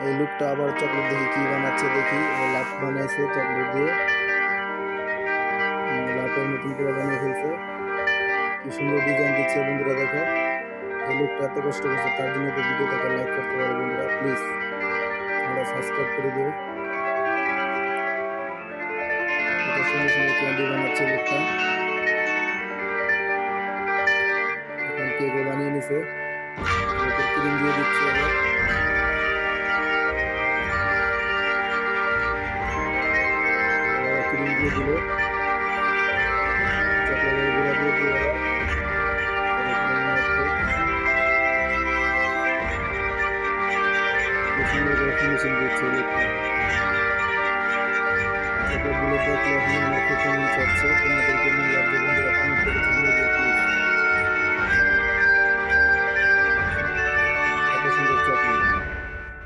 এই লোকটা আবার চকলেট দেখি কি বানাচ্ছে, দেখি লাভ বানাইছে চকলেট দিয়ে, লাভের মতন করে বানিয়ে ফেলছে। কি সুন্দর ডিজাইন দিচ্ছে বন্ধুরা, দেখো এই লোকটা এত কষ্ট করছে, তার জন্য তো ভিডিওটাকে লাইক করতে পারো বন্ধুরা, প্লিজ তোমরা সাবস্ক্রাইব করে দিও। এটা সুন্দর সুন্দর ক্যান্ডি বানাচ্ছে লোকটা, এখন কেকও বানিয়ে নিছে, ক্রিম দিয়ে দিচ্ছে আবার, ক্রিম দিয়ে দিল, চকলেটের গুঁড়া দিয়ে দিল, সুন্দর করে ফিনিশিং দিচ্ছে লোকটা। চকলেটগুলো দেখলে এখন আমার খেতে মন চাচ্ছে, তোমাদের কেমন লাগছে বন্ধুরা কমেন্ট করে জানিয়ে দিও প্লিজ। এত সুন্দর চকলেট।